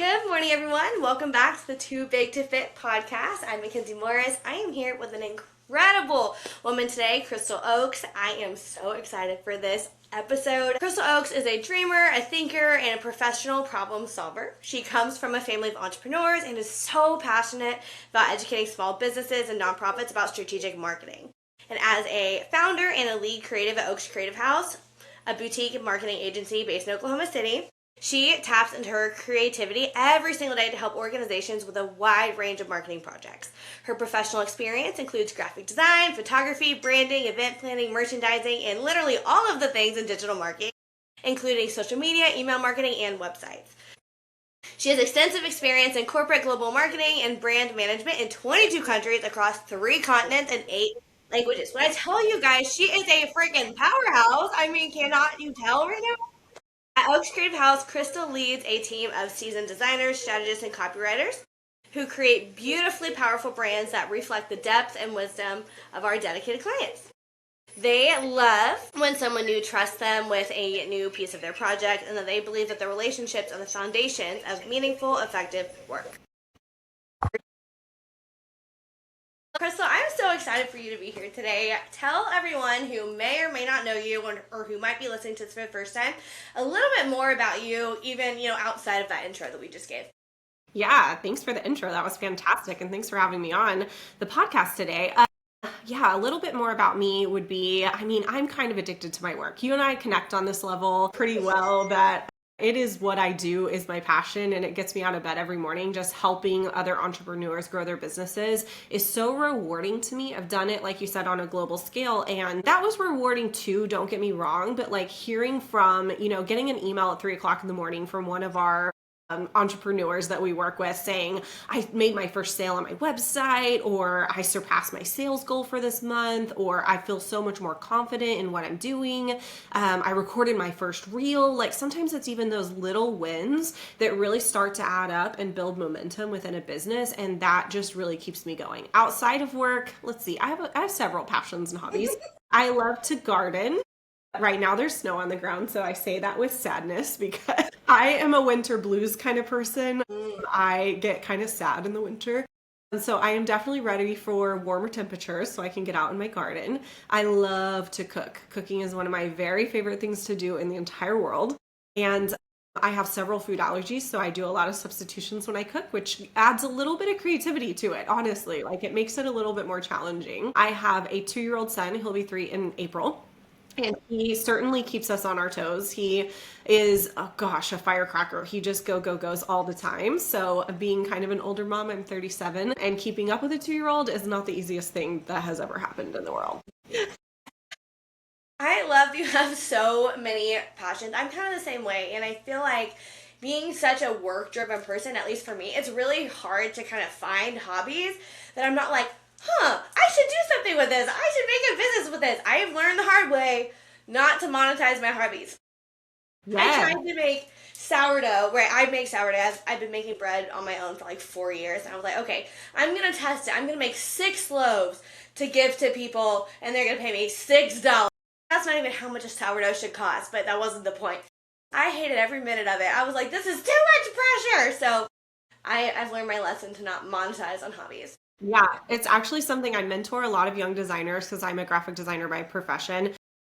Good morning, everyone. Welcome back to the Too Big to Fit podcast. I'm Mackenzie Morris. I am here with an incredible woman today, Crystal Oakes. I am so excited for this episode. Crystal Oakes is a dreamer, a thinker, and a professional problem solver. She comes from a family of entrepreneurs and is so passionate about educating small businesses and nonprofits about strategic marketing. And as a founder and a lead creative at Oakes Creative House, a boutique marketing agency based in Oklahoma City, she taps into her creativity every single day to help organizations with a wide range of marketing projects. Her professional experience includes graphic design, photography, branding, event planning, merchandising, and literally all of the things in digital marketing, including social media, email marketing, and websites. She has extensive experience in corporate global marketing and brand management in 22 countries across 3 continents and 8 languages. When I tell you guys, she is a freaking powerhouse. I mean, cannot you tell right now? At Oakes Creative House, Crystal leads a team of seasoned designers, strategists, and copywriters who create beautifully powerful brands that reflect the depth and wisdom of our dedicated clients. They love when someone new trusts them with a new piece of their project and that they believe that the relationships are the foundation of meaningful, effective work. Crystal, I'm so excited for you to be here today. Tell everyone who may or may not know you or who might be listening to this for the first time a little bit more about you, even, outside of that intro that we just gave. Yeah, thanks for the intro. That was fantastic. And thanks for having me on the podcast today. A little bit more about me would be, I'm kind of addicted to my work. You and I connect on this level pretty well that it is what I do is my passion, and it gets me out of bed every morning. Just helping other entrepreneurs grow their businesses is so rewarding to me. I've done it, like you said, on a global scale, and that was rewarding too, don't get me wrong, but like hearing from, getting an email at 3:00 in the morning from one of our entrepreneurs that we work with saying, I made my first sale on my website, or I surpassed my sales goal for this month, or I feel so much more confident in what I'm doing. I recorded my first reel. Like sometimes it's even those little wins that really start to add up and build momentum within a business. And that just really keeps me going. Outside of work, let's see, I have several passions and hobbies. I love to garden. Right now there's snow on the ground, so I say that with sadness because I am a winter blues kind of person. I get kind of sad in the winter. And so I am definitely ready for warmer temperatures so I can get out in my garden. I love to cook. Cooking is one of my very favorite things to do in the entire world. And I have several food allergies, so I do a lot of substitutions when I cook, which adds a little bit of creativity to it, honestly. Like it makes it a little bit more challenging. I have a 2-year-old son. He'll be 3 in April. And he certainly keeps us on our toes. He is, a firecracker. He just goes all the time. So being kind of an older mom, I'm 37, and keeping up with a 2-year-old is not the easiest thing that has ever happened in the world. I love you have so many passions. I'm kind of the same way, and I feel like being such a work-driven person, at least for me, it's really hard to kind of find hobbies that I'm not like, I should do something with this. I should make a business with this. I have learned the hard way not to monetize my hobbies. Yeah. I tried to make sourdough, where I make sourdough. I've been making bread on my own for like 4 years. And I was like, okay, I'm going to test it. I'm going to make 6 loaves to give to people, and they're going to pay me $6. That's not even how much a sourdough should cost, but that wasn't the point. I hated every minute of it. I was like, this is too much pressure. So I've learned my lesson to not monetize on hobbies. Yeah, it's actually something I mentor a lot of young designers because I'm a graphic designer by profession.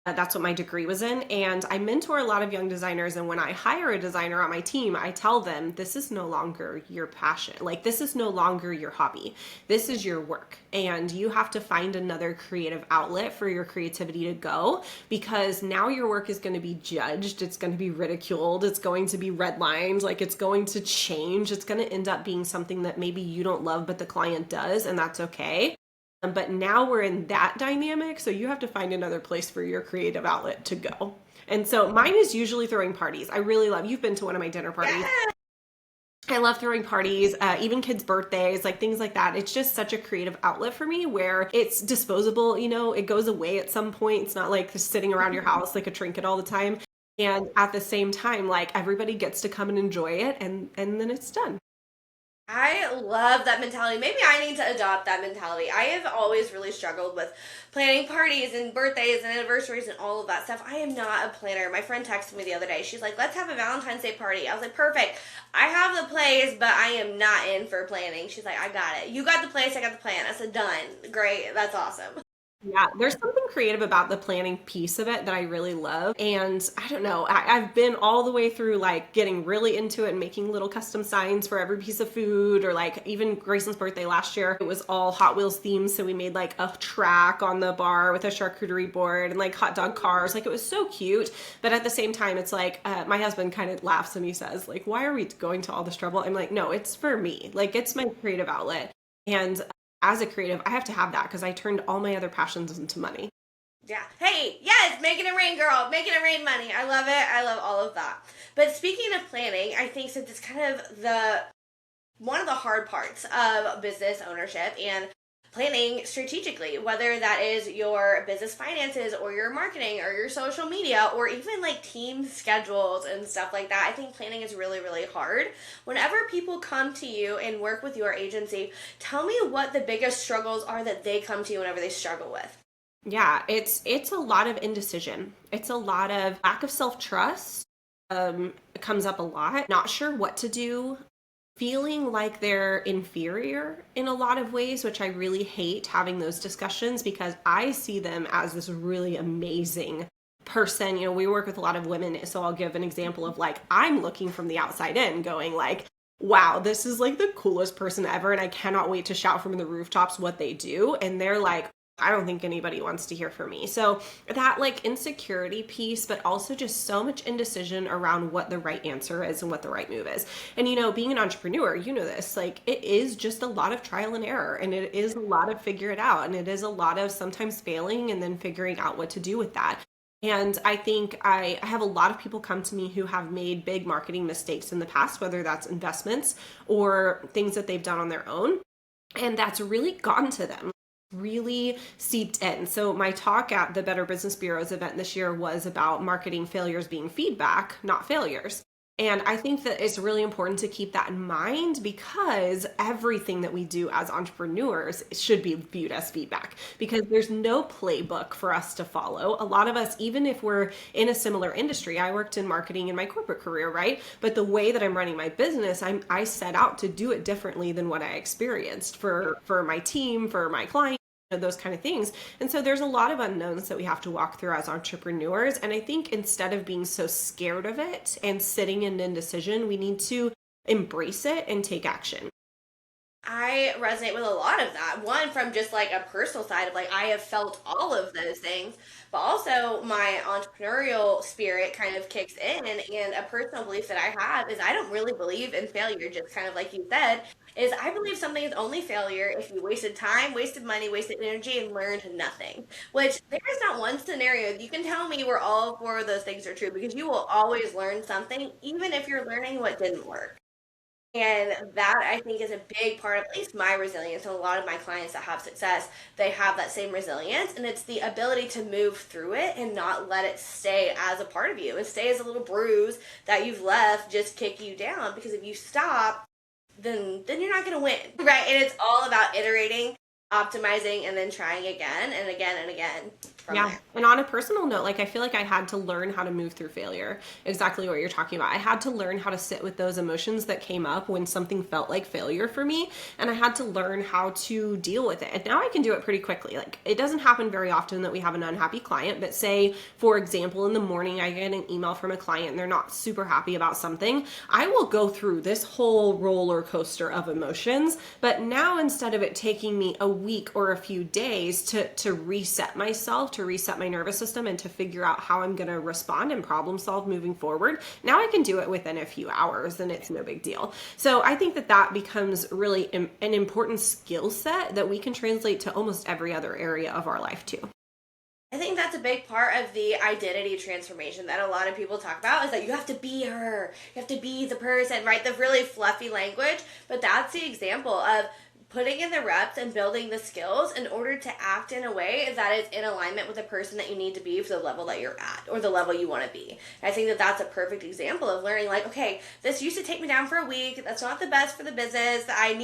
That's what my degree was in. And I mentor a lot of young designers. And when I hire a designer on my team, I tell them, this is no longer your passion. Like, this is no longer your hobby. This is your work. And you have to find another creative outlet for your creativity to go, because now your work is going to be judged. It's going to be ridiculed. It's going to be redlined. Like, it's going to change. It's going to end up being something that maybe you don't love, but the client does. And that's okay. But now we're in that dynamic, so you have to find another place for your creative outlet to go. And so mine is usually throwing parties. I really love, you've been to one of my dinner parties. Yeah. I love throwing parties, even kids' birthdays, like things like that. It's just such a creative outlet for me where it's disposable, it goes away at some point. It's not like just sitting around your house like a trinket all the time. And at the same time, like everybody gets to come and enjoy it, and then it's done. I love that mentality. Maybe I need to adopt that mentality. I have always really struggled with planning parties and birthdays and anniversaries and all of that stuff. I am not a planner. My friend texted me the other day. She's like, let's have a Valentine's Day party. I was like, perfect. I have the place, but I am not in for planning. She's like, I got it. You got the place, I got the plan. I said, done. Great. That's awesome. Yeah, there's something creative about the planning piece of it that I really love. And I don't know, I've been all the way through like getting really into it and making little custom signs for every piece of food, or like even Grayson's birthday last year, it was all Hot Wheels themed. So we made like a track on the bar with a charcuterie board and like hot dog cars. Like it was so cute. But at the same time, it's like my husband kind of laughs and he says, like, why are we going to all this trouble? I'm like, no, it's for me. Like it's my creative outlet. And as a creative, I have to have that because I turned all my other passions into money. Yeah. Hey, yes, making it rain, girl. Making it rain money. I love it. I love all of that. But speaking of planning, I think since it's kind of the one of the hard parts of business ownership and planning strategically, whether that is your business finances or your marketing or your social media or even like team schedules and stuff like that. I think planning is really, really hard. Whenever people come to you and work with your agency, tell me what the biggest struggles are that they come to you whenever they struggle with. Yeah, it's a lot of indecision. It's a lot of lack of self-trust. It comes up a lot. Not sure what to do, feeling like they're inferior in a lot of ways, which I really hate having those discussions because I see them as this really amazing person. You know, we work with a lot of women, so I'll give an example of like I'm looking from the outside in going like, wow, this is like the coolest person ever and I cannot wait to shout from the rooftops what they do, and they're like, I don't think anybody wants to hear from me. So that like insecurity piece, but also just so much indecision around what the right answer is and what the right move is. And you know, being an entrepreneur, you know this, like it is just a lot of trial and error, and it is a lot of figure it out, and it is a lot of sometimes failing and then figuring out what to do with that. And I think I have a lot of people come to me who have made big marketing mistakes in the past, whether that's investments or things that they've done on their own. And that's really gotten to them, really seeped in. So my talk at the Better Business Bureau's event this year was about marketing failures being feedback, not failures. And I think that it's really important to keep that in mind because everything that we do as entrepreneurs should be viewed as feedback because there's no playbook for us to follow. A lot of us, even if we're in a similar industry, I worked in marketing in my corporate career, right? But the way that I'm running my business, I set out to do it differently than what I experienced for my team, for my clients, those kind of things. And so there's a lot of unknowns that we have to walk through as entrepreneurs. And I think instead of being so scared of it and sitting in indecision, we need to embrace it and take action. I resonate with a lot of that. One, from just like a personal side of like, I have felt all of those things, but also my entrepreneurial spirit kind of kicks in. And a personal belief that I have is I don't really believe in failure, just kind of like you said, is I believe something is only failure if you wasted time, wasted money, wasted energy, and learned nothing. Which there is not one scenario you can tell me where all four of those things are true because you will always learn something, even if you're learning what didn't work. And that I think is a big part of at least my resilience. And a lot of my clients that have success, they have that same resilience. And it's the ability to move through it and not let it stay as a part of you and stay as a little bruise that you've left just kick you down. Because if you stop, then you're not gonna win. Right. And it's all about iterating, optimizing, and then trying again and again and again from Yeah. there. And on a personal note, like I feel like I had to learn how to move through failure. Exactly what you're talking about. I had to learn how to sit with those emotions that came up when something felt like failure for me. And I had to learn how to deal with it. And now I can do it pretty quickly. Like it doesn't happen very often that we have an unhappy client, but say, for example, in the morning, I get an email from a client and they're not super happy about something. I will go through this whole roller coaster of emotions. But now instead of it taking me a week or a few days to reset myself, to reset my nervous system and to figure out how I'm going to respond and problem solve moving forward. Now I can do it within a few hours and it's no big deal. So I think that that becomes really an important skill set that we can translate to almost every other area of our life too. I think that's a big part of the identity transformation that a lot of people talk about is that you have to be her, you have to be the person, right? The really fluffy language, but that's the example of putting in the reps and building the skills in order to act in a way that is in alignment with the person that you need to be for the level that you're at or the level you want to be. And I think that that's a perfect example of learning, like, okay, this used to take me down for a week. That's not the best for the business. I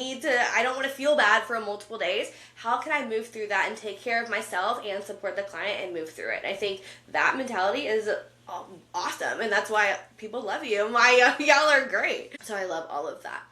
don't want to feel bad for multiple days. How can I move through that and take care of myself and support the client and move through it? I think that mentality is awesome, and that's why people love you. Y'all are great. So I love all of that.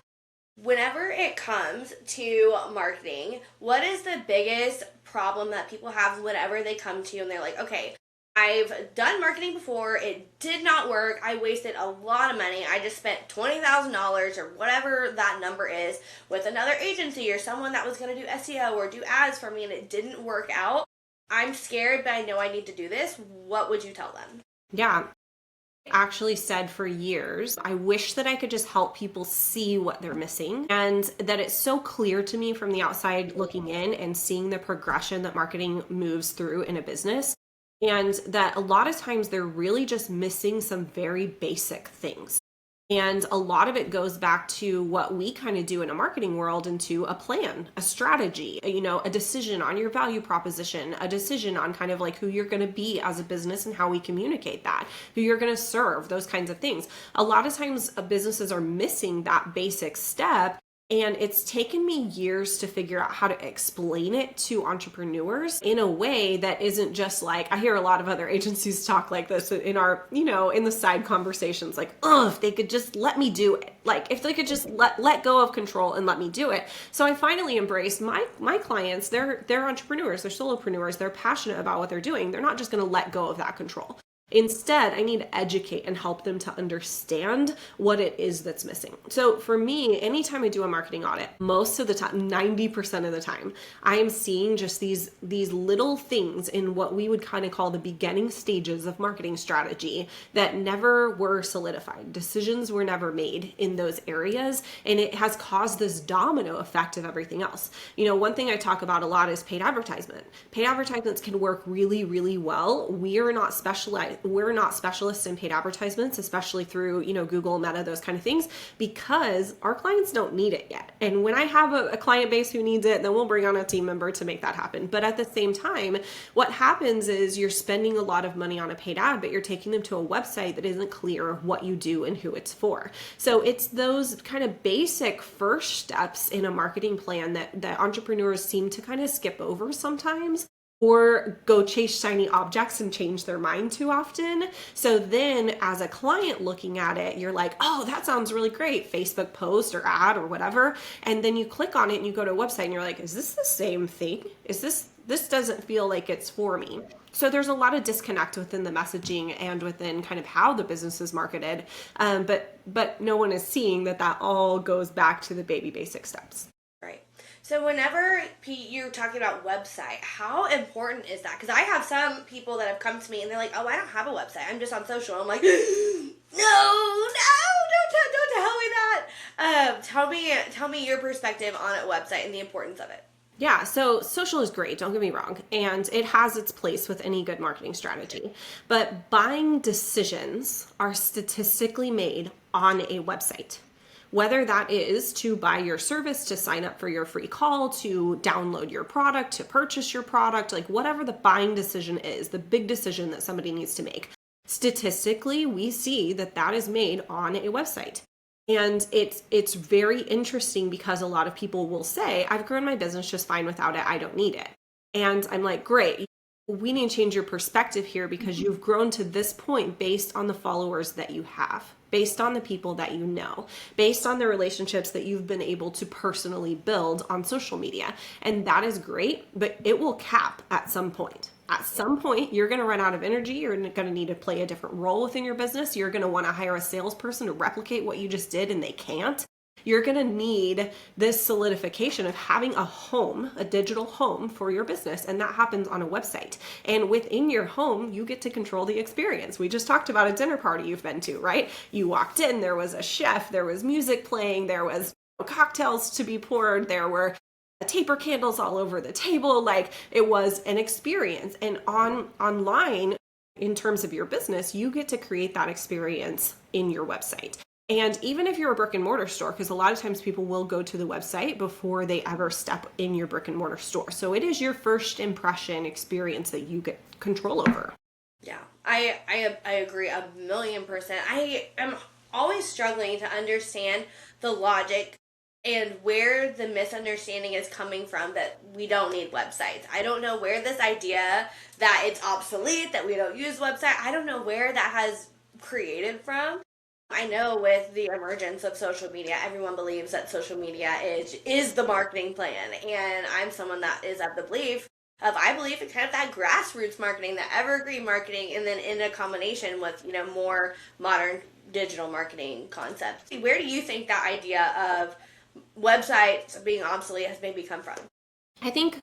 Whenever it comes to marketing, what is the biggest problem that people have whenever they come to you and they're like, okay, I've done marketing before, it did not work, I wasted a lot of money, I just spent $20,000 or whatever that number is with another agency or someone that was going to do SEO or do ads for me and it didn't work out. I'm scared, but I know I need to do this. What would you tell them? Yeah. Actually said for years, I wish that I could just help people see what they're missing, and that it's so clear to me from the outside looking in and seeing the progression that marketing moves through in a business, and that a lot of times they're really just missing some very basic things. And a lot of it goes back to what we kind of do in a marketing world, into a plan, a strategy, a decision on your value proposition, a decision on kind of like who you're going to be as a business and how we communicate that, who you're going to serve, those kinds of things. A lot of times businesses are missing that basic step. And it's taken me years to figure out how to explain it to entrepreneurs in a way that isn't just like, I hear a lot of other agencies talk like this in our, in the side conversations, like, oh, if they could just let me do it. Like, if they could just let go of control and let me do it. So I finally embraced my clients. They're entrepreneurs, they're solopreneurs, they're passionate about what they're doing. They're not just going to let go of that control. Instead, I need to educate and help them to understand what it is that's missing. So for me, anytime I do a marketing audit, most of the time, 90% of the time, I am seeing just these little things in what we would kind of call the beginning stages of marketing strategy that never were solidified. Decisions were never made in those areas, and it has caused this domino effect of everything else. One thing I talk about a lot is paid advertisement. Paid advertisements can work really, really well. We're not specialists in paid advertisements, especially through, Google, Meta, those kind of things, because our clients don't need it yet. And when I have a client base who needs it, then we'll bring on a team member to make that happen. But at the same time, what happens is you're spending a lot of money on a paid ad, but you're taking them to a website that isn't clear what you do and who it's for. So it's those kind of basic first steps in a marketing plan that entrepreneurs seem to kind of skip over sometimes, or go chase shiny objects and change their mind too often. So then as a client looking at it, you're like, oh, that sounds really great, Facebook post or ad or whatever. And then you click on it and you go to a website and you're like, is this the same thing? This doesn't feel like it's for me. So there's a lot of disconnect within the messaging and within kind of how the business is marketed. But no one is seeing that all goes back to the baby basic steps. Right. So whenever you're talking about website, how important is that? Because I have some people that have come to me and they're like, oh, I don't have a website, I'm just on social. I'm like, no, don't tell me that. Tell me your perspective on a website and the importance of it. Yeah, so social is great, don't get me wrong, and it has its place with any good marketing strategy. But buying decisions are statistically made on a website. Whether that is to buy your service, to sign up for your free call, to download your product, to purchase your product, like whatever the buying decision is, the big decision that somebody needs to make. Statistically, we see that is made on a website. And it's very interesting because a lot of people will say, I've grown my business just fine without it, I don't need it. And I'm like, great. We need to change your perspective here because you've grown to this point based on the followers that you have, based on the people that you know, based on the relationships that you've been able to personally build on social media. And that is great, but it will cap at some point. At some point, you're going to run out of energy. You're going to need to play a different role within your business. You're going to want to hire a salesperson to replicate what you just did, and they can't. You're going to need this solidification of having a home, a digital home for your business. And that happens on a website. And within your home, you get to control the experience. We just talked about a dinner party you've been to, right? You walked in, there was a chef, there was music playing, there was cocktails to be poured, there were taper candles all over the table. Like, it was an experience. And online, in terms of your business, you get to create that experience in your website. And even if you're a brick and mortar store, because a lot of times people will go to the website before they ever step in your brick and mortar store. So it is your first impression experience that you get control over. Yeah, I agree 1,000,000%. I am always struggling to understand the logic and where the misunderstanding is coming from that we don't need websites. I don't know where this idea that it's obsolete, that we don't use website, I don't know where that has created from. I know with the emergence of social media, everyone believes that social media is the marketing plan. And I'm someone that is of the belief of, I believe in kind of that grassroots marketing, that evergreen marketing, and then in a combination with, more modern digital marketing concepts. Where do you think that idea of websites being obsolete has maybe come from? I think,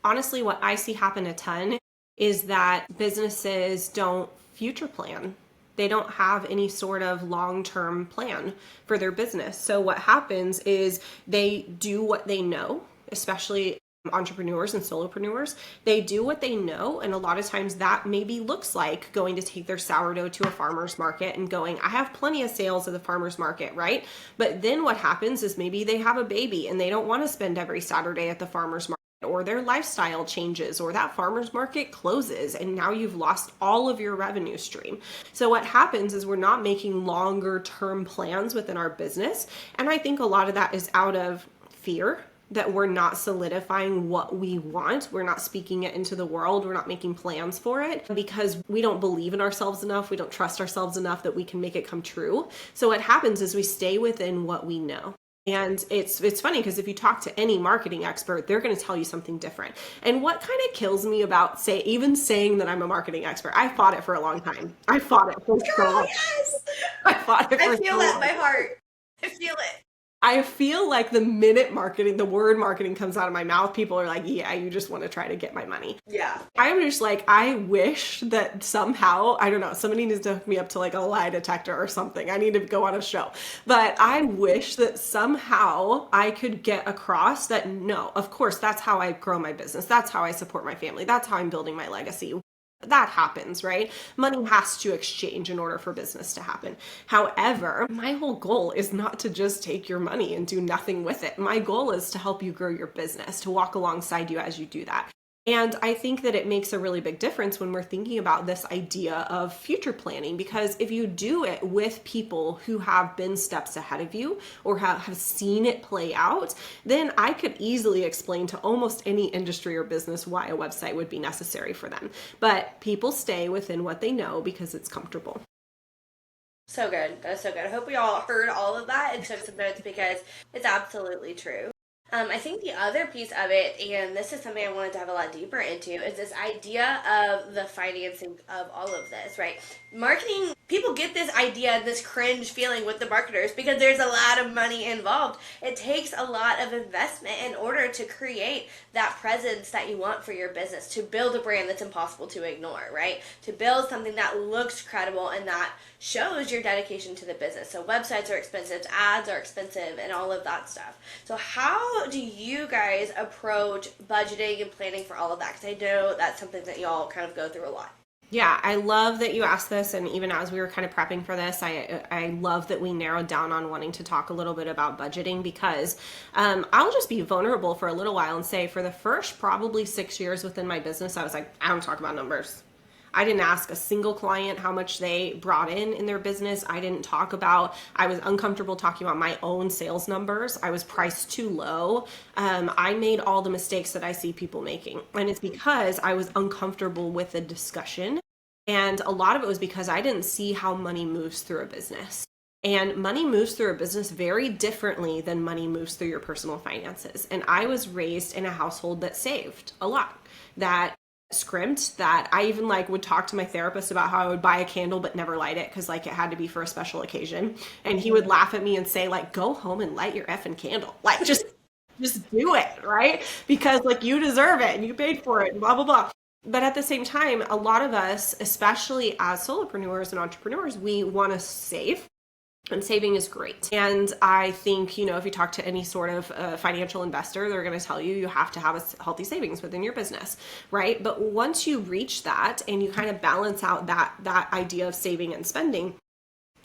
honestly, what I see happen a ton is that businesses don't future plan. They don't have any sort of long-term plan for their business. So what happens is they do what they know, especially entrepreneurs and solopreneurs. They do what they know, and a lot of times that maybe looks like going to take their sourdough to a farmer's market and going, I have plenty of sales at the farmer's market, right? But then what happens is maybe they have a baby and they don't want to spend every Saturday at the farmer's market, or their lifestyle changes, or that farmer's market closes, and now you've lost all of your revenue stream. So what happens is we're not making longer term plans within our business. And I think a lot of that is out of fear that we're not solidifying what we want. We're not speaking it into the world. We're not making plans for it because we don't believe in ourselves enough. We don't trust ourselves enough that we can make it come true. So what happens is we stay within what we know. And it's funny because if you talk to any marketing expert, they're going to tell you something different. And what kind of kills me about even saying that I'm a marketing expert, I fought it for a long time. I fought it for so long. Yes! I fought it for I feel that in my heart. I feel it. I feel like the minute the word marketing comes out of my mouth, people are like, yeah, you just want to try to get my money. Yeah. I'm just like, I wish that somehow, I don't know, somebody needs to hook me up to like a lie detector or something. I need to go on a show. But I wish that somehow I could get across that, no, of course, that's how I grow my business. That's how I support my family. That's how I'm building my legacy. That happens, right? Money has to exchange in order for business to happen. However, my whole goal is not to just take your money and do nothing with it. My goal is to help you grow your business, to walk alongside you as you do that. And I think that it makes a really big difference when we're thinking about this idea of future planning, because if you do it with people who have been steps ahead of you or have seen it play out, then I could easily explain to almost any industry or business why a website would be necessary for them. But people stay within what they know because it's comfortable. So good. That's so good. I hope we all heard all of that and took some notes because it's absolutely true. I think the other piece of it, and this is something I wanted to have a lot deeper into, is this idea of the financing of all of this, right? Marketing, people get this idea, this cringe feeling with the marketers because there's a lot of money involved. It takes a lot of investment in order to create that presence that you want for your business, to build a brand that's impossible to ignore, right? To build something that looks credible and that shows your dedication to the business. So websites are expensive, ads are expensive, and all of that stuff. So how do you guys approach budgeting and planning for all of that? Because I know that's something that y'all kind of go through a lot. Yeah, I love that you asked this. And even as we were kind of prepping for this, I love that we narrowed down on wanting to talk a little bit about budgeting because I'll just be vulnerable for a little while and say for the first probably 6 years within my business, I was like, I don't talk about numbers. I didn't ask a single client how much they brought in their business. I was uncomfortable talking about my own sales numbers. I was priced too low. I made all the mistakes that I see people making. And it's because I was uncomfortable with the discussion. And a lot of it was because I didn't see how money moves through a business. And money moves through a business very differently than money moves through your personal finances. And I was raised in a household that saved a lot, that scrimped, that I even would talk to my therapist about how I would buy a candle but never light it because it had to be for a special occasion. And he would laugh at me and say go home and light your effing candle. Just do it, right? Because you deserve it and you paid for it and blah, blah, blah. But at the same time, a lot of us, especially as solopreneurs and entrepreneurs, we want to save. And saving is great. And I think, if you talk to any sort of financial investor, they're going to tell you have to have a healthy savings within your business, right? But once you reach that and you kind of balance out that idea of saving and spending,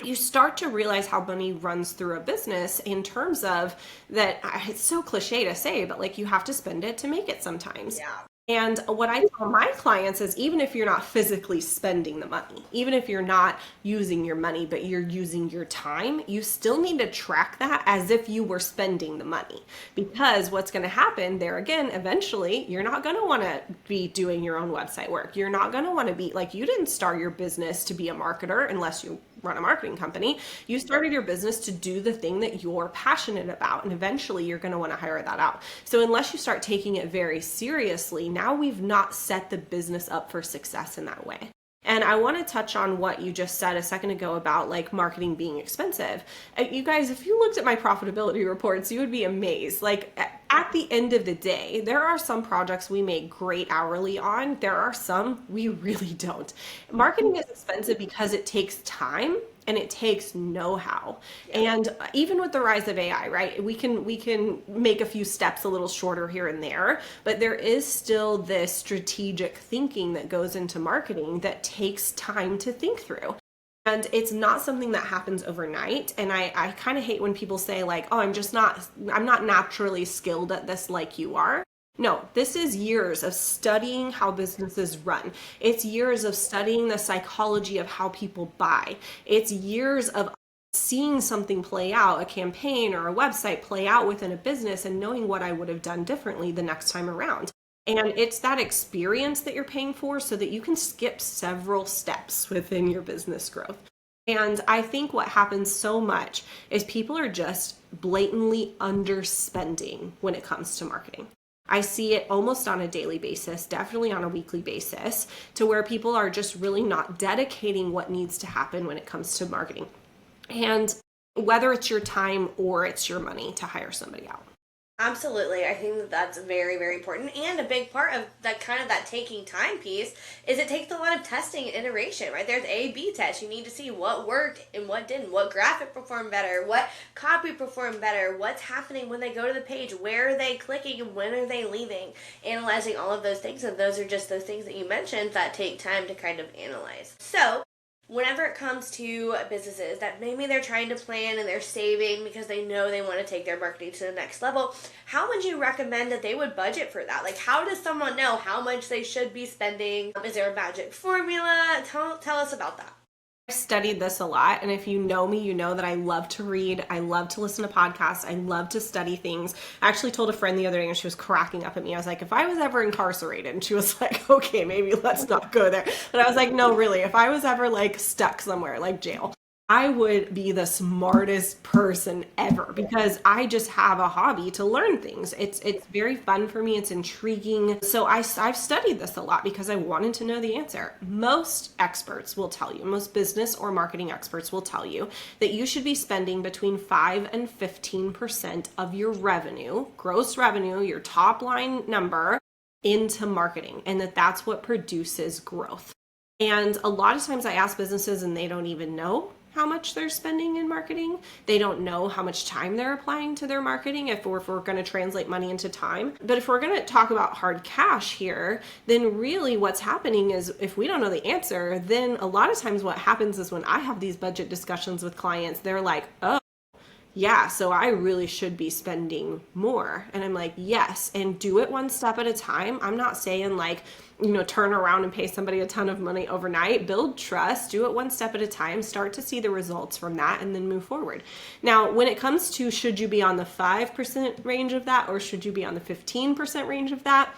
you start to realize how money runs through a business in terms of that. It's so cliche to say, but like you have to spend it to make it sometimes. Yeah. And what I tell my clients is even if you're not physically spending the money, even if you're not using your money, but you're using your time, you still need to track that as if you were spending the money. Because what's going to happen there again, eventually, you're not going to want to be doing your own website work. You're not going to want to be like, you didn't start your business to be a marketer unless you run a marketing company. You started your business to do the thing that you're passionate about, and eventually you're going to want to hire that out. So unless you start taking it very seriously, now we've not set the business up for success in that way. And I want to touch on what you just said a second ago about like marketing being expensive. You guys, if you looked at my profitability reports, you would be amazed. Like at the end of the day, there are some projects we make great hourly on. There are some we really don't. Marketing is expensive because it takes time and it takes know-how. And even with the rise of AI, right, we can make a few steps a little shorter here and there, but there is still this strategic thinking that goes into marketing that takes time to think through. And it's not something that happens overnight. And I kind of hate when people say like, oh, I'm not naturally skilled at this like you are. No, this is years of studying how businesses run. It's years of studying the psychology of how people buy. It's years of seeing something play out, a campaign or a website play out within a business and knowing what I would have done differently the next time around. And it's that experience that you're paying for so that you can skip several steps within your business growth. And I think what happens so much is people are just blatantly underspending when it comes to marketing. I see it almost on a daily basis, definitely on a weekly basis, to where people are just really not dedicating what needs to happen when it comes to marketing. And whether it's your time or it's your money to hire somebody out. Absolutely. I think that that's very, very important. And a big part of that kind of that taking time piece is it takes a lot of testing and iteration, right? There's A/B tests. You need to see what worked and what didn't, what graphic performed better, what copy performed better, what's happening when they go to the page, where are they clicking and when are they leaving, analyzing all of those things. And those are just those things that you mentioned that take time to kind of analyze. So whenever it comes to businesses that maybe they're trying to plan and they're saving because they know they want to take their marketing to the next level, how would you recommend that they would budget for that? Like, how does someone know how much they should be spending? Is there a magic formula? Tell us about that. I've studied this a lot, and if you know me, you know that I love to read, I love to listen to podcasts, I love to study things. I actually told a friend the other day, and she was cracking up at me. I was like, if I was ever incarcerated, and she was like, okay, maybe let's not go there. But I was like, no, really, if I was ever like stuck somewhere, like jail, I would be the smartest person ever because I just have a hobby to learn things. It's very fun for me. It's intriguing. So I've studied this a lot because I wanted to know the answer. Most experts will tell you, most business or marketing experts will tell you that you should be spending between 5 and 15% of your revenue, gross revenue, your top line number, into marketing, and that's what produces growth. And a lot of times I ask businesses and they don't even know how much they're spending in marketing. They don't know how much time they're applying to their marketing if we're going to translate money into time. But if we're going to talk about hard cash here, then really what's happening is if we don't know the answer, then a lot of times what happens is when I have these budget discussions with clients, they're like, oh, yeah, so I really should be spending more. And I'm like, yes, and do it one step at a time. I'm not saying like, turn around and pay somebody a ton of money overnight. Build trust, do it one step at a time, start to see the results from that, and then move forward. Now, when it comes to should you be on the 5% range of that or should you be on the 15% range of that,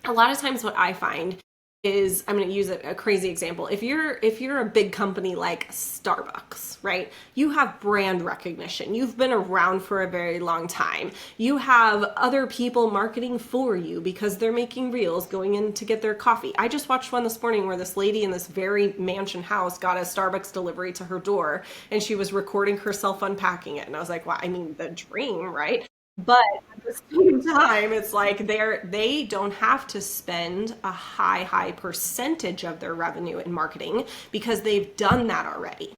a lot of times what I find is, I'm going to use a crazy example. If you're a big company like Starbucks, right? You have brand recognition. You've been around for a very long time. You have other people marketing for you because they're making reels going in to get their coffee. I just watched one this morning where this lady in this very mansion house got a Starbucks delivery to her door and she was recording herself unpacking it. And I was like, wow, I mean, the dream, right? But at the same time, it's like they don't have to spend a high percentage of their revenue in marketing because they've done that already.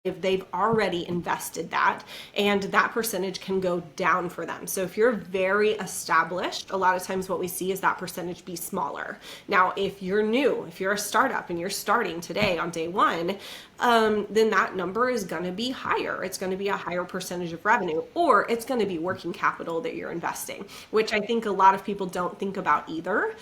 if they've already invested that, and that percentage can go down for them. So if you're very established, a lot of times what we see is that percentage be smaller. Now, if you're new, if you're a startup and you're starting today on day one, then that number is going to be higher. It's going to be a higher percentage of revenue, or it's going to be working capital that you're investing, which I think a lot of people don't think about either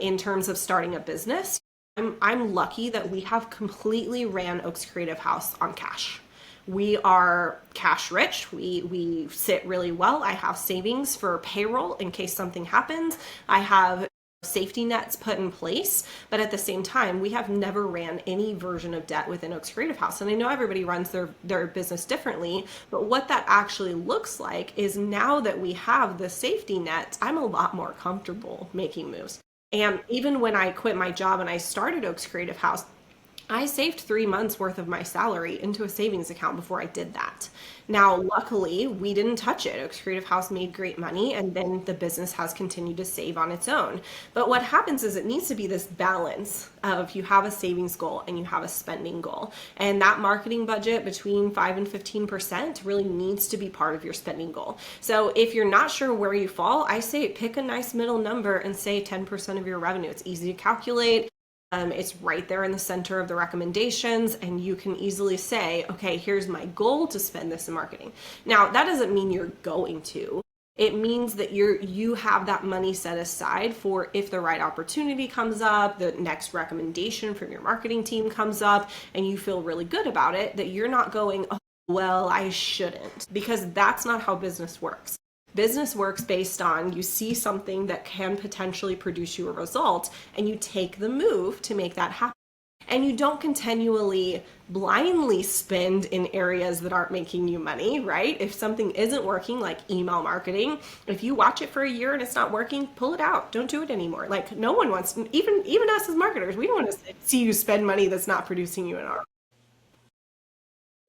in terms of starting a business. I'm lucky that we have completely ran Oaks Creative House on cash. We are cash rich. We sit really well. I have savings for payroll in case something happens. I have safety nets put in place, but at the same time, we have never ran any version of debt within Oaks Creative House. And I know everybody runs their business differently, but what that actually looks like is now that we have the safety net, I'm a lot more comfortable making moves. And even when I quit my job and I started Oaks Creative House, I saved 3 months worth of my salary into a savings account before I did that. Now, luckily, we didn't touch it. Oaks Creative House made great money, and then the business has continued to save on its own. But what happens is it needs to be this balance of you have a savings goal and you have a spending goal. And that marketing budget between 5 and 15% really needs to be part of your spending goal. So if you're not sure where you fall, I say pick a nice middle number and say 10% of your revenue. It's easy to calculate. It's right there in the center of the recommendations, and you can easily say, okay, here's my goal to spend this in marketing. Now, that doesn't mean you're going to. It means that you have that money set aside for if the right opportunity comes up, the next recommendation from your marketing team comes up, and you feel really good about it, that you're not going, oh, well, I shouldn't, because that's not how business works. Business works based on you see something that can potentially produce you a result, and you take the move to make that happen. And you don't continually blindly spend in areas that aren't making you money, right? If something isn't working, like email marketing, if you watch it for a year and it's not working, pull it out. Don't do it anymore. Like, no one wants, even us as marketers, we don't want to see you spend money that's not producing you an ROI.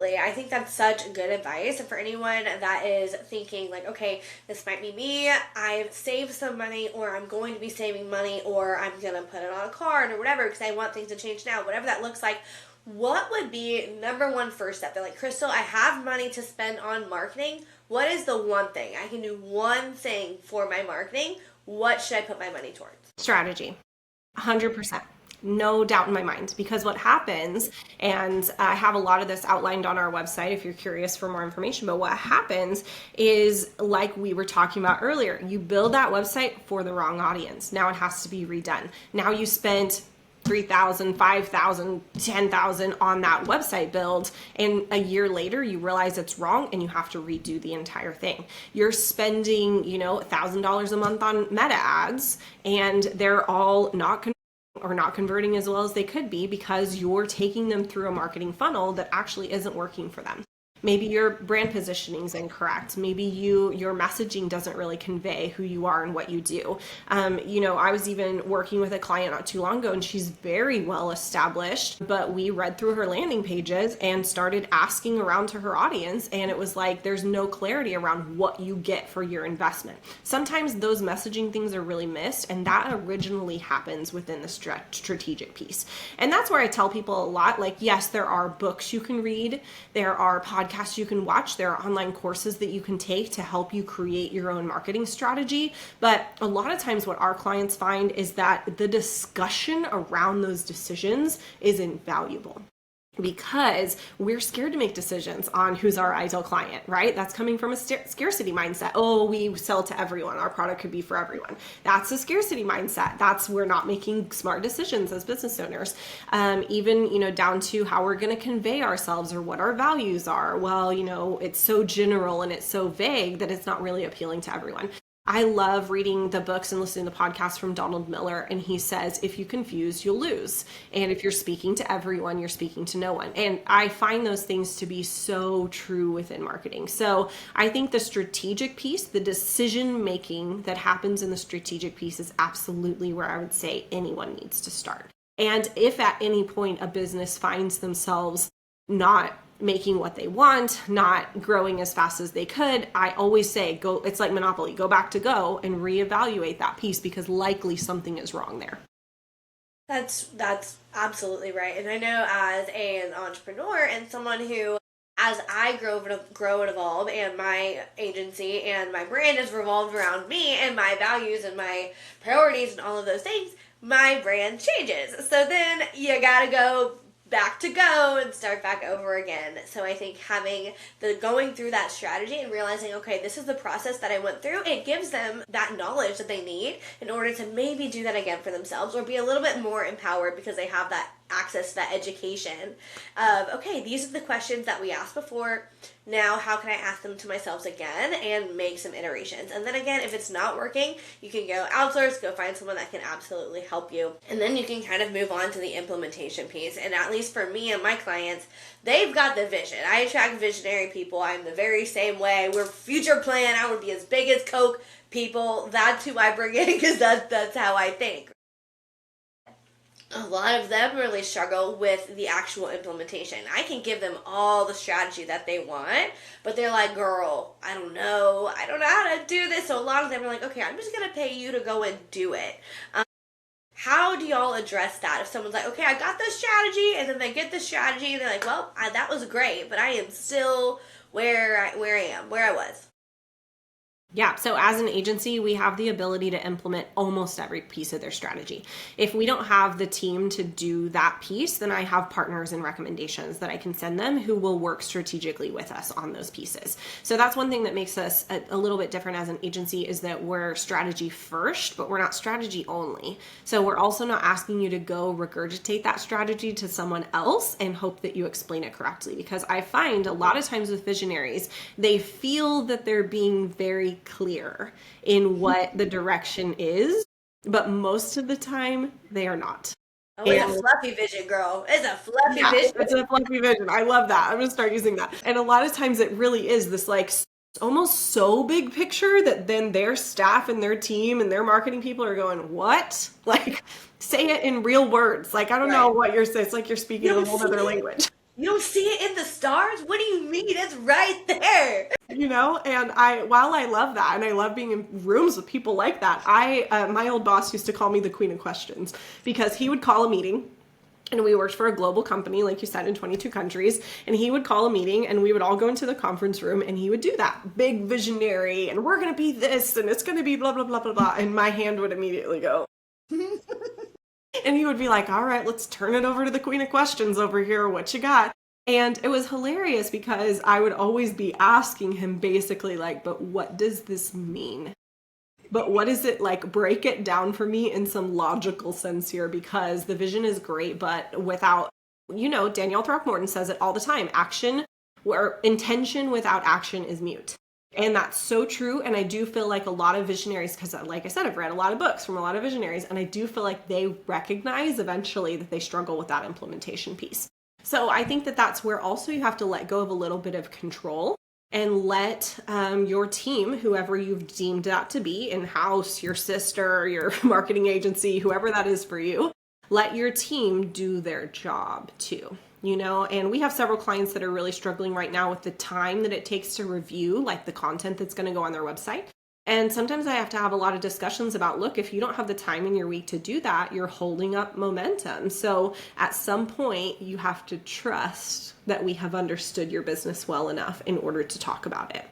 I think that's such good advice. And for anyone that is thinking like, okay, this might be me, I've saved some money, or I'm going to be saving money, or I'm going to put it on a card or whatever because I want things to change now, whatever that looks like, what would be number one first step? They're like, Crystal, I have money to spend on marketing. What is the one thing? I can do one thing for my marketing. What should I put my money towards? Strategy. 100%. No doubt in my mind, because what happens, and I have a lot of this outlined on our website if you're curious for more information, but what happens is, like we were talking about earlier, you build that website for the wrong audience. Now it has to be redone. Now you spent $3,000, $5,000, $10,000 on that website build, and a year later you realize it's wrong and you have to redo the entire thing. You're spending, $1,000 a month on meta ads, and they're all not converting as well as they could be because you're taking them through a marketing funnel that actually isn't working for them. Maybe your brand positioning is incorrect. Maybe your messaging doesn't really convey who you are and what you do. I was even working with a client not too long ago, and she's very well established, but we read through her landing pages and started asking around to her audience, and it was like there's no clarity around what you get for your investment. Sometimes those messaging things are really missed, and that originally happens within the strategic piece. And that's where I tell people a lot, like, yes, there are books you can read, there are podcasts you can watch, there are online courses that you can take to help you create your own marketing strategy. But a lot of times what our clients find is that the discussion around those decisions is invaluable, because we're scared to make decisions on who's our ideal client, right? That's coming from a scarcity mindset. Oh, we sell to everyone. Our product could be for everyone. That's a scarcity mindset. That's we're not making smart decisions as business owners. Even, down to how we're going to convey ourselves or what our values are. Well, it's so general and it's so vague that it's not really appealing to everyone. I love reading the books and listening to podcasts from Donald Miller, and he says, if you confuse, you'll lose. And if you're speaking to everyone, you're speaking to no one. And I find those things to be so true within marketing. So I think the strategic piece, the decision making that happens in the strategic piece is absolutely where I would say anyone needs to start. And if at any point a business finds themselves not making what they want, not growing as fast as they could, I always say go, it's like Monopoly, go back to go and reevaluate that piece, because likely something is wrong there. That's absolutely right. And I know as an entrepreneur and someone who as I grow and evolve, and my agency and my brand is revolved around me and my values and my priorities and all of those things, my brand changes. So then you gotta go and start back over again. So I think going through that strategy and realizing, okay, this is the process that I went through, it gives them that knowledge that they need in order to maybe do that again for themselves, or be a little bit more empowered because they have that access to that education of, okay, these are the questions that we asked before. Now, how can I ask them to myself again and make some iterations? And then again, if it's not working, you can go outsource, go find someone that can absolutely help you. And then you can kind of move on to the implementation piece. And at least for me and my clients, they've got the vision. I attract visionary people. I'm the very same way. We're future plan. I would be as big as Coke people. That's who I bring in because that's how I think. A lot of them really struggle with the actual implementation. I can give them all the strategy that they want, but they're like, girl, I don't know how to do this. So a lot of them are like, okay, I'm just going to pay you to go and do it. How do y'all address that? If someone's like, okay, I got this strategy, and then they get the strategy, and they're like, well, that was great, but I am still where I was. Yeah, so as an agency, we have the ability to implement almost every piece of their strategy. If we don't have the team to do that piece, then I have partners and recommendations that I can send them who will work strategically with us on those pieces. So that's one thing that makes us a little bit different as an agency, is that we're strategy first, but we're not strategy only. So we're also not asking you to go regurgitate that strategy to someone else and hope that you explain it correctly. Because I find a lot of times with visionaries, they feel that they're being very clear in what the direction is, but most of the time they are not. Oh, it's a fluffy vision, girl. It's a fluffy vision. It's a fluffy vision. I love that. I'm going to start using that. And a lot of times it really is this like almost so big picture that then their staff and their team and their marketing people are going, what? Like, say it in real words. Like, I don't know what you're saying. It's like you're speaking a whole other language. You don't see it in the stars? What do you mean? It's right there. You know, and while I love that, and I love being in rooms with people like that, my old boss used to call me the queen of questions, because he would call a meeting, and we worked for a global company, like you said, in 22 countries, and he would call a meeting, and we would all go into the conference room, and he would do that big visionary, and we're going to be this, and it's going to be blah, blah, blah, blah, blah, and my hand would immediately go. And he would be like, all right, let's turn it over to the queen of questions over here. What you got? And it was hilarious because I would always be asking him basically like, but what does this mean? But what is it like? Break it down for me in some logical sense here, because the vision is great, but without, Danielle Throckmorton says it all the time. Intention without action is mute. And that's so true. And I do feel like a lot of visionaries, because like I said, I've read a lot of books from a lot of visionaries, and I do feel like they recognize eventually that they struggle with that implementation piece. So I think that that's where also you have to let go of a little bit of control and let your team, whoever you've deemed that to be, in-house, your sister, your marketing agency, whoever that is for you, let your team do their job too. And we have several clients that are really struggling right now with the time that it takes to review like the content that's going to go on their website. And sometimes I have to have a lot of discussions about, look, if you don't have the time in your week to do that, you're holding up momentum. So at some point you have to trust that we have understood your business well enough in order to talk about it.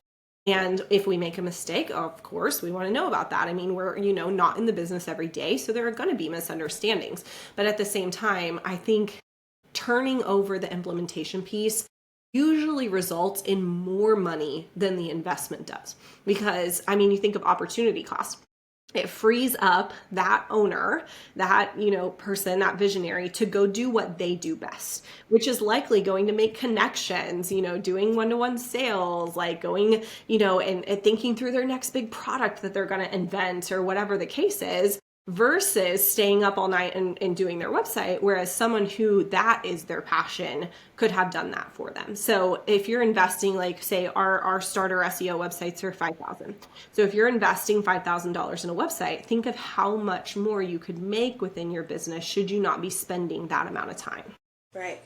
And if we make a mistake, of course, we want to know about that. I mean, we're, not in the business every day, so there are going to be misunderstandings. But at the same time, I think turning over the implementation piece usually results in more money than the investment does. Because, you think of opportunity cost. It frees up that owner, that, person, that visionary to go do what they do best, which is likely going to make connections, doing one-to-one sales, like going, and thinking through their next big product that they're going to invent or whatever the case is, versus staying up all night and doing their website, whereas someone who that is their passion could have done that for them. So if you're investing, like say our starter SEO websites are $5,000. So if you're investing $5,000 in a website, think of how much more you could make within your business should you not be spending that amount of time. Right.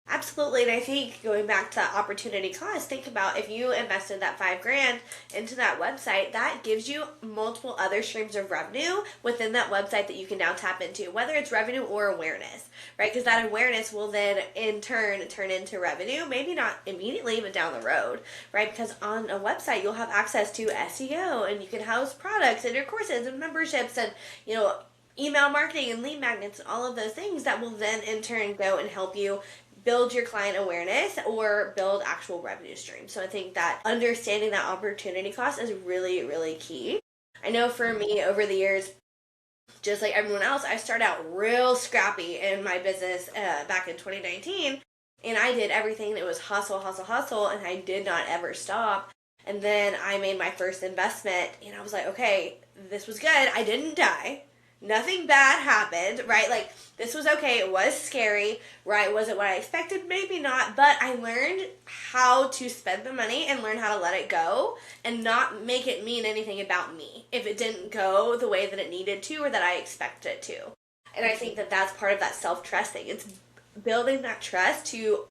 Absolutely, and I think going back to opportunity cost, think about if you invested that $5,000 into that website, that gives you multiple other streams of revenue within that website that you can now tap into, whether it's revenue or awareness, right? Because that awareness will then in turn into revenue, maybe not immediately, but down the road, right? Because on a website, you'll have access to SEO and you can house products and your courses and memberships and, email marketing and lead magnets and all of those things that will then in turn go and help you build your client awareness or build actual revenue streams. So I think that understanding that opportunity cost is really, really key. I know for me over the years, just like everyone else, I started out real scrappy in my business back in 2019. And I did everything. It was hustle, hustle, hustle. And I did not ever stop. And then I made my first investment. And I was like, okay, this was good. I didn't die. Nothing bad happened, right? Like, this was okay. It was scary, right? Was it what I expected? Maybe not, but I learned how to spend the money and learn how to let it go and not make it mean anything about me if it didn't go the way that it needed to or that I expected it to. And I think that that's part of that self-trust thing. It's building that trust to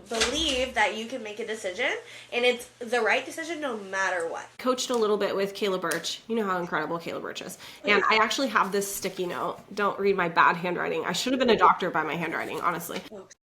believe that you can make a decision and it's the right decision no matter what. Coached a little bit with Kayla Birch. You know how incredible Kayla Birch is. And I actually have this sticky note. Don't read my bad handwriting. I should have been a doctor by my handwriting, honestly.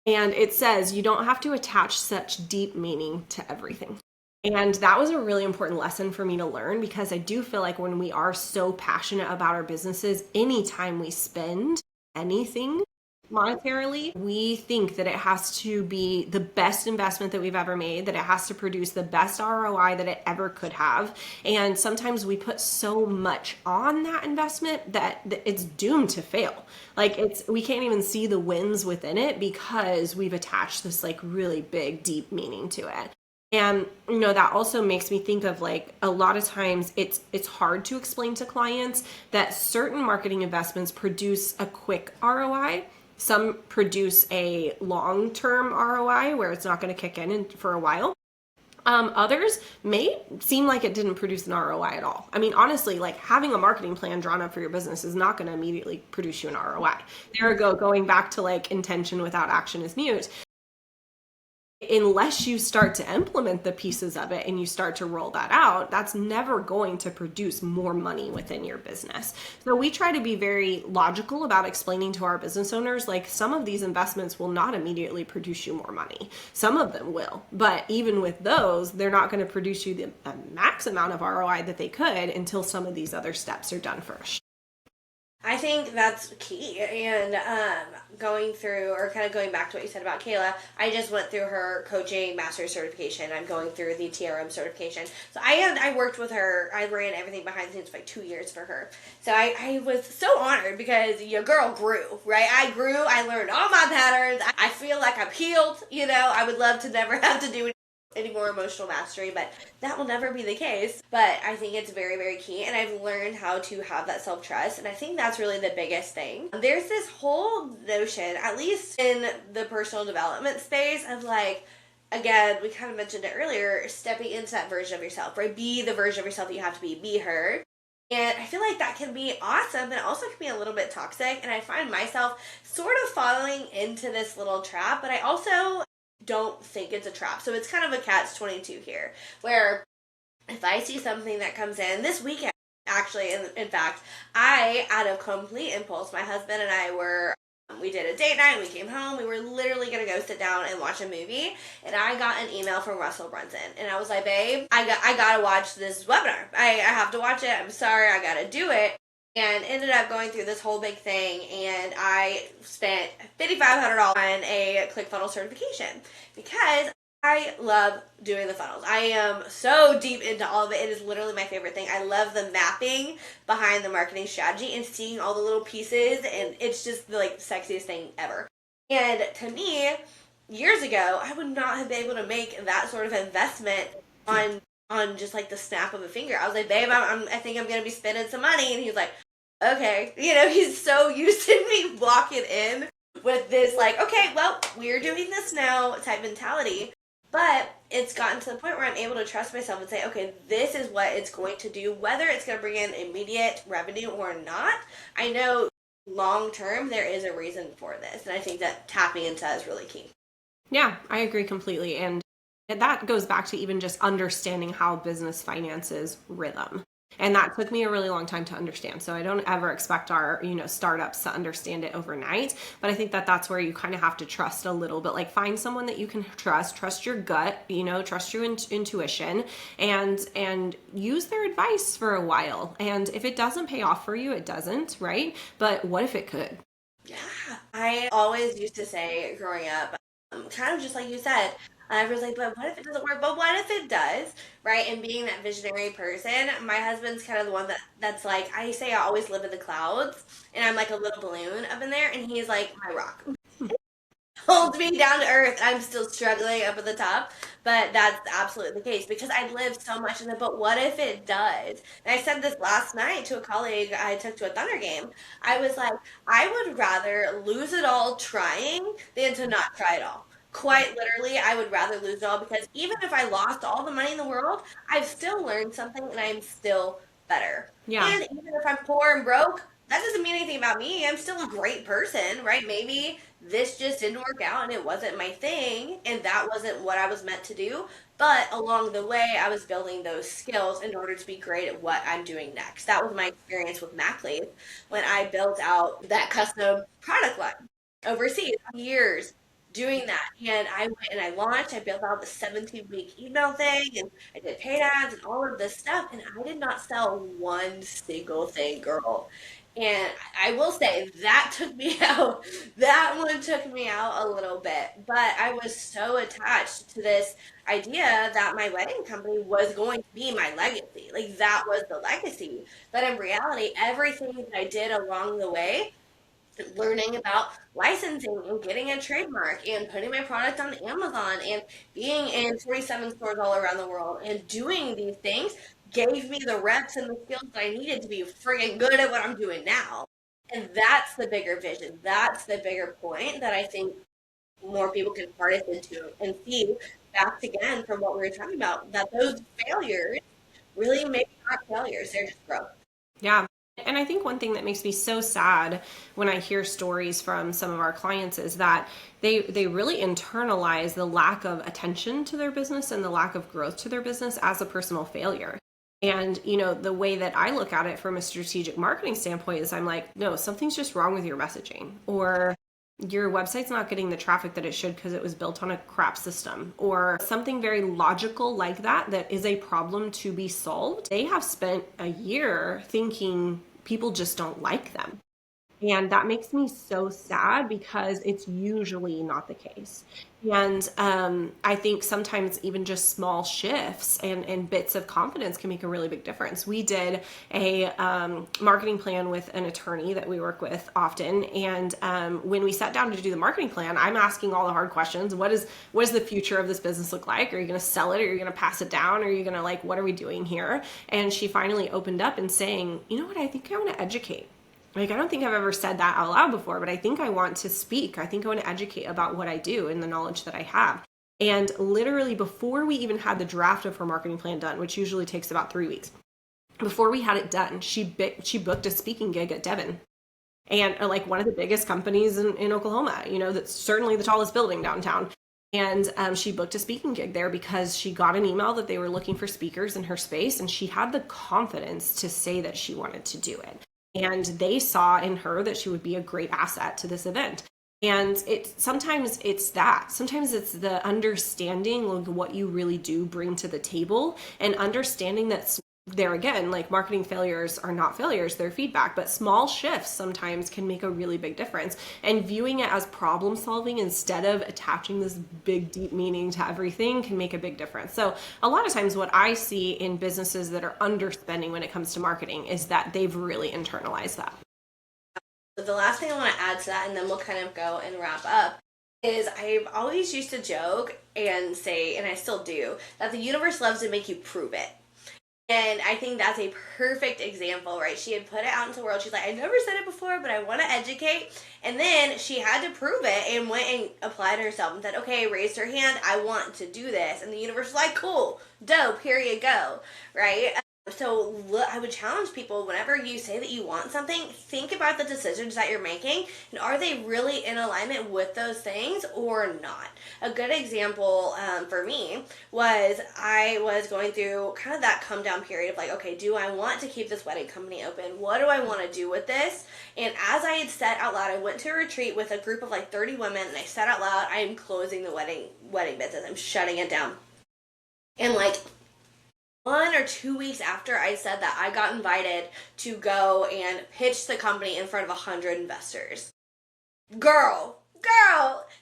And it says, you don't have to attach such deep meaning to everything. And that was a really important lesson for me to learn because I do feel like when we are so passionate about our businesses, anytime we spend anything monetarily, we think that it has to be the best investment that we've ever made, that it has to produce the best ROI that it ever could have. And sometimes we put so much on that investment that it's doomed to fail. Like we can't even see the wins within it because we've attached this like really big, deep meaning to it. And that also makes me think of like a lot of times it's hard to explain to clients that certain marketing investments produce a quick ROI. Some produce a long-term ROI where it's not going to kick in for a while. Others may seem like it didn't produce an ROI at all. I mean, honestly, like having a marketing plan drawn up for your business is not going to immediately produce you an ROI. There we go, going back to like intention without action is mute. Unless you start to implement the pieces of it and you start to roll that out, that's never going to produce more money within your business. So we try to be very logical about explaining to our business owners, like some of these investments will not immediately produce you more money. Some of them will, but even with those, they're not going to produce you the max amount of ROI that they could until some of these other steps are done first. I think that's key. And going through, or kind of going back to what you said about Kayla, I just went through her coaching master's certification. I'm going through the TRM certification. So I worked with her. I ran everything behind the scenes for like 2 years for her. So I was so honored because your girl grew, right? I grew. I learned all my patterns. I feel like I'm healed. I would love to never have to do any more emotional mastery, but that will never be the case. But I think it's very, very key, and I've learned how to have that self-trust, and I think that's really the biggest thing. There's this whole notion, at least in the personal development space, of like, again, we kind of mentioned it earlier, stepping into that version of yourself, right? Be the version of yourself that you have to be her. And I feel like that can be awesome, but it also can be a little bit toxic, and I find myself sort of falling into this little trap, but I also don't think it's a trap. So it's kind of a catch-22 here, where if I see something that comes in this weekend, actually, in fact, out of complete impulse, my husband and I we did a date night, we came home, we were literally going to go sit down and watch a movie, and I got an email from Russell Brunson, and I was like, babe, I gotta watch this webinar. I have to watch it. I'm sorry, I gotta do it. And ended up going through this whole big thing, and I spent $5,500 on a ClickFunnels certification because I love doing the funnels. I am so deep into all of it. It is literally my favorite thing. I love the mapping behind the marketing strategy and seeing all the little pieces, and it's just the like sexiest thing ever. And to me, years ago, I would not have been able to make that sort of investment on just like the snap of a finger. I was like, babe, I think I'm going to be spending some money. And he was like, okay. He's so used to me walking in with this like, okay, well, we're doing this now type mentality. But it's gotten to the point where I'm able to trust myself and say, okay, this is what it's going to do, whether it's going to bring in immediate revenue or not. I know long term there is a reason for this. And I think that tapping into that is really key. Yeah, I agree completely. And that goes back to even just understanding how business finances rhythm. And that took me a really long time to understand. So I don't ever expect our, startups to understand it overnight. But I think that that's where you kind of have to trust a little bit. Like find someone that you can trust your gut, trust your intuition, and use their advice for a while. And if it doesn't pay off for you, it doesn't, right? But what if it could? Yeah, I always used to say growing up, kind of just like you said, I was like, but what if it doesn't work? But what if it does, right? And being that visionary person, my husband's kind of the one that's like, I say I always live in the clouds, and I'm like a little balloon up in there, and he's like my rock. Holds me down to earth. I'm still struggling up at the top, but that's absolutely the case because I live so much in it. But what if it does? And I said this last night to a colleague I took to a Thunder game. I was like, I would rather lose it all trying than to not try at all. Quite literally, I would rather lose it all because even if I lost all the money in the world, I've still learned something and I'm still better. Yeah. And even if I'm poor and broke, that doesn't mean anything about me. I'm still a great person, right? Maybe this just didn't work out and it wasn't my thing and that wasn't what I was meant to do. But along the way, I was building those skills in order to be great at what I'm doing next. That was my experience with MacLeaf when I built out that custom product line overseas years doing that. And I went and I launched, I built out the 17-week email thing and I did paid ads and all of this stuff. And I did not sell one single thing, girl. And I will say that took me out. That one took me out a little bit. But I was so attached to this idea that my wedding company was going to be my legacy. Like that was the legacy. But in reality, everything that I did along the way, learning about licensing and getting a trademark and putting my product on Amazon and being in 47 stores all around the world and doing these things gave me the reps and the skills that I needed to be friggin' good at what I'm doing now. And that's the bigger vision. That's the bigger point that I think more people can harness into and see back again from what we were talking about, that those failures really maybe not failures, they're just growth. Yeah. And I think one thing that makes me so sad when I hear stories from some of our clients is that they really internalize the lack of attention to their business and the lack of growth to their business as a personal failure. And, the way that I look at it from a strategic marketing standpoint is I'm like, no, something's just wrong with your messaging, or your website's not getting the traffic that it should because it was built on a crap system, or something very logical like that is a problem to be solved. They have spent a year thinking people just don't like them. And that makes me so sad because it's usually not the case. And I think sometimes even just small shifts and bits of confidence can make a really big difference. We did a marketing plan with an attorney that we work with often. And when we sat down to do the marketing plan, I'm asking all the hard questions. What is the future of this business look like? Are you going to sell it? Are you going to pass it down? Are you going to what are we doing here? And she finally opened up and saying, you know what, I think I want to educate. I don't think I've ever said that out loud before, but I think I want to speak. I think I want to educate about what I do and the knowledge that I have. And literally before we even had the draft of her marketing plan done, which usually takes about 3 weeks, before we had it done, she booked a speaking gig at Devon. And one of the biggest companies in Oklahoma, that's certainly the tallest building downtown. And she booked a speaking gig there because she got an email that they were looking for speakers in her space. And she had the confidence to say that she wanted to do it. And they saw in her that she would be a great asset to this event. And sometimes it's the understanding of what you really do bring to the table, and understanding that there again, marketing failures are not failures, they're feedback, but small shifts sometimes can make a really big difference. And viewing it as problem solving instead of attaching this big deep meaning to everything can make a big difference. So a lot of times what I see in businesses that are underspending when it comes to marketing is that they've really internalized that. The last thing I want to add to that, and then we'll kind of go and wrap up, is I've always used to joke and say, and I still do, that the universe loves to make you prove it. And I think that's a perfect example, right? She had put it out into the world. She's like, I never said it before, but I want to educate. And then she had to prove it and went and applied herself and said, okay, raised her hand. I want to do this. And the universe was like, cool, dope, here you go, right? So I would challenge people, whenever you say that you want something, think about the decisions that you're making and are they really in alignment with those things or not. A good example for me was I was going through kind of that come down period of like, okay, do I want to keep this wedding company open? What do I want to do with this? And as I had said out loud, I went to a retreat with a group of like 30 women and I said out loud, I am closing the wedding business. I'm shutting it down. And like 1 or 2 weeks after I said that, I got invited to go and pitch the company in front of 100 investors. Girl.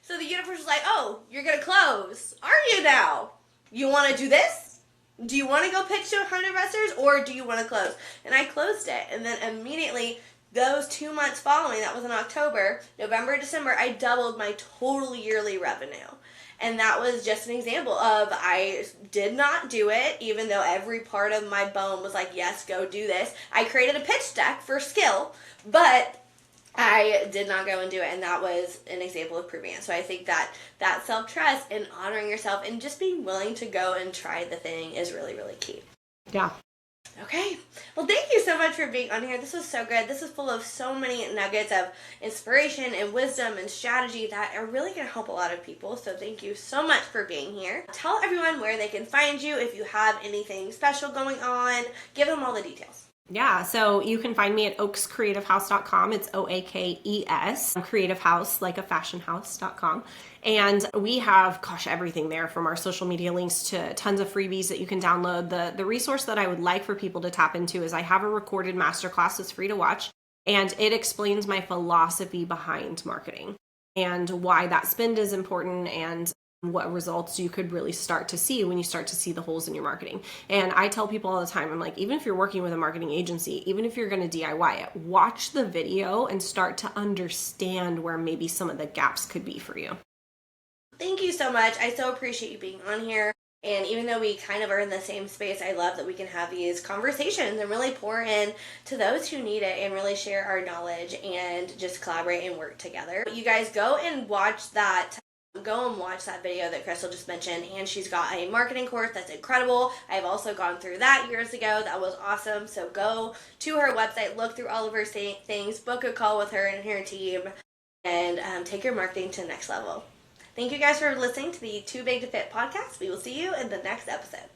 So the universe was like, oh, you're going to close. Are you now? You want to do this? Do you want to go pitch to 100 investors or do you want to close? And I closed it. And then immediately, those 2 months following, that was in October, November, December, I doubled my total yearly revenue. And that was just an example of I did not do it, even though every part of my bone was like, yes, go do this. I created a pitch deck for skill, but I did not go and do it. And that was an example of proving it. So I think that self-trust and honoring yourself and just being willing to go and try the thing is really, really key. Yeah. Okay. Well, thank you so much for being on here. This was so good. This is full of so many nuggets of inspiration and wisdom and strategy that are really going to help a lot of people. So thank you so much for being here. Tell everyone where they can find you if you have anything special going on. Give them all the details. Yeah, so you can find me at oakscreativehouse.com. It's OAKES, Creative House, like a fashion house.com. And we have, everything there, from our social media links to tons of freebies that you can download. The resource that I would like for people to tap into is I have a recorded masterclass that's free to watch, and it explains my philosophy behind marketing and why that spend is important and what results you could really start to see when you start to see the holes in your marketing. And I tell people all the time, I'm like, even if you're working with a marketing agency, even if you're going to DIY it, watch the video and start to understand where maybe some of the gaps could be for you. Thank you so much. I so appreciate you being on here. And even though we kind of are in the same space, I love that we can have these conversations and really pour in to those who need it and really share our knowledge and just collaborate and work together. You guys go and watch that video that Crystal just mentioned, and she's got a marketing course that's incredible. I've also gone through that years ago. That was awesome. So go to her website, look through all of her things, book a call with her and her team, and take your marketing to the next level. Thank you guys for listening to the Too Big to Fit podcast. We will see you in the next episode.